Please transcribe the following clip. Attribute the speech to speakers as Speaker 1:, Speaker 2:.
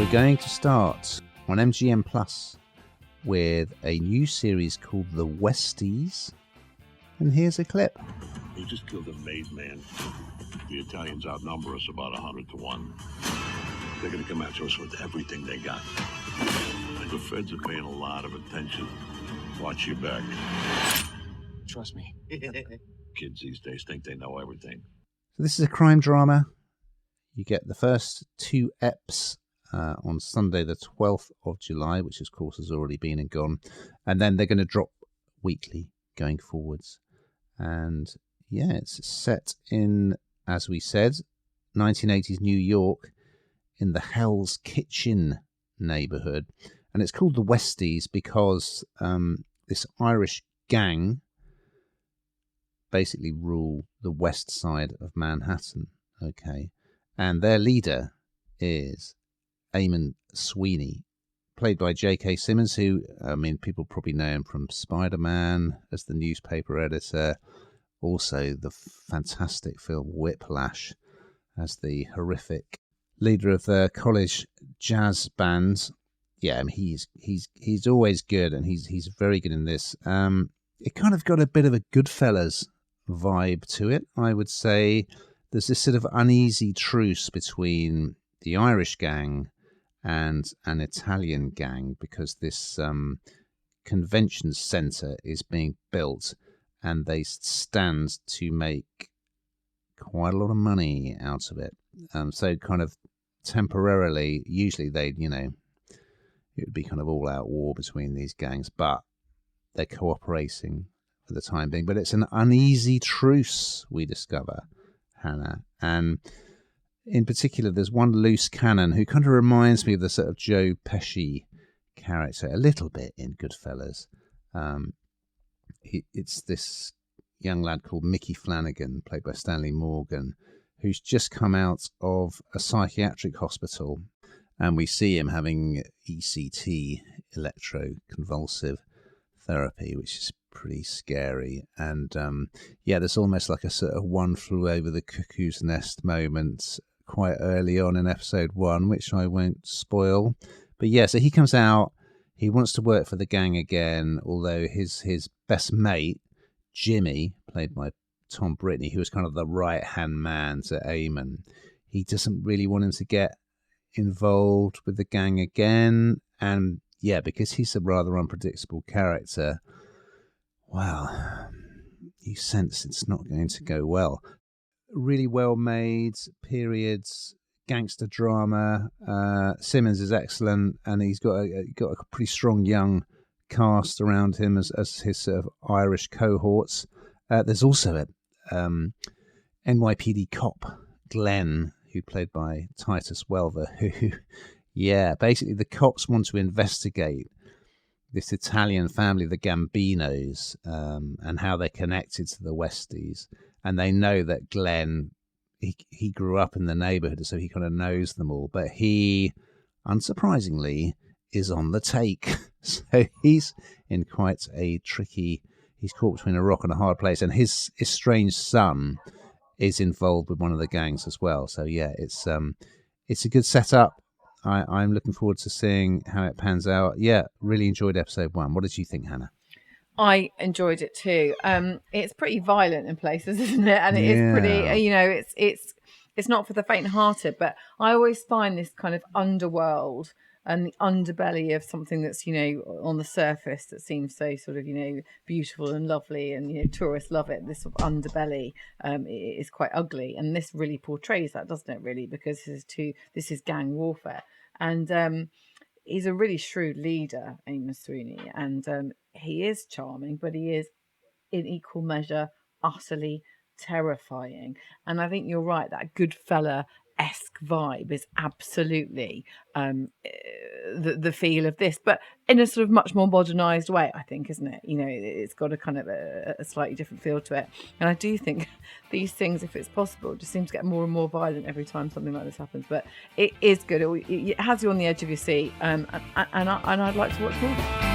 Speaker 1: We're going to start on MGM Plus with a new series called The Westies. And here's a clip.
Speaker 2: He just killed a made man. The Italians outnumber us about 100 to 1. They're going to come after us with everything they got. And the feds are paying a lot of attention. Watch your back.
Speaker 3: Trust me.
Speaker 2: Kids these days think they know everything.
Speaker 1: So this is a crime drama. You get the first 2 eps on Sunday the 12th of July, which of course has already been and gone. And then they're going to drop weekly going forwards. And yeah, it's set in, as we said, 1980s New York in the Hell's Kitchen neighborhood. And it's called the Westies because this Irish gang basically rule the west side of Manhattan. Okay. And their leader is Eamon Sweeney, played by J.K. Simmons, who, I mean, people probably know him from Spider-Man as the newspaper editor. Also, the fantastic film Whiplash as the horrific leader of the college jazz band. Yeah, I mean, he's always good, and he's very good in this. It kind of got a bit of a Goodfellas vibe to it, I would say. There's this sort of uneasy truce between the Irish gang and an Italian gang because this convention centre is being built and they stand to make quite a lot of money out of it. So kind of temporarily, usually it would be kind of all-out war between these gangs, but they're cooperating for the time being. But it's an uneasy truce, we discover, Hannah. And in particular, there's one loose cannon who kind of reminds me of the sort of Joe Pesci character a little bit in Goodfellas. It's this young lad called Mickey Flanagan, played by Stanley Morgan, who's just come out of a psychiatric hospital, and we see him having ECT, electroconvulsive therapy, which is pretty scary. And there's almost like a sort of one flew over the cuckoo's nest moment quite early on in episode 1, which I won't spoil. But yeah, so he comes out, he wants to work for the gang again, although his best mate, Jimmy, played by Tom Brittney, who was kind of the right-hand man to Eamon, he doesn't really want him to get involved with the gang again. And yeah, because he's a rather unpredictable character, well, you sense it's not going to go well. Really well made periods, gangster drama. Simmons is excellent, and he's got a pretty strong young cast around him as his sort of Irish cohorts. There's also a NYPD cop, Glenn, who played by Titus Welver, who, yeah, basically the cops want to investigate this Italian family, the Gambinos, and how they're connected to the Westies. And they know that Glenn, he grew up in the neighborhood, so he kind of knows them all. But he, unsurprisingly, is on the take. So he's in quite a tricky, he's caught between a rock and a hard place. And his estranged son is involved with one of the gangs as well. So yeah, it's a good setup. I'm looking forward to seeing how it pans out. Yeah, really enjoyed episode 1. What did you think, Hannah?
Speaker 4: I enjoyed it too. It's pretty violent in places, isn't it? And it is pretty, it's not for the faint-hearted, but I always find this kind of underworld and the underbelly of something that's, on the surface that seems so sort of, beautiful and lovely, and, tourists love it. This sort of underbelly is quite ugly. And this really portrays that, doesn't it, really? Because this is gang warfare. And he's a really shrewd leader, Eamon Sweeney, and he is charming, but he is in equal measure utterly terrifying. And I think you're right, that Goodfella-esque vibe is absolutely the feel of this, but in a sort of much more modernized way, I think, isn't it? It's got a kind of a slightly different feel to it. And I do think these things, if it's possible, just seem to get more and more violent every time something like this happens. But it is good. It has you on the edge of your seat, and I'd like to watch more.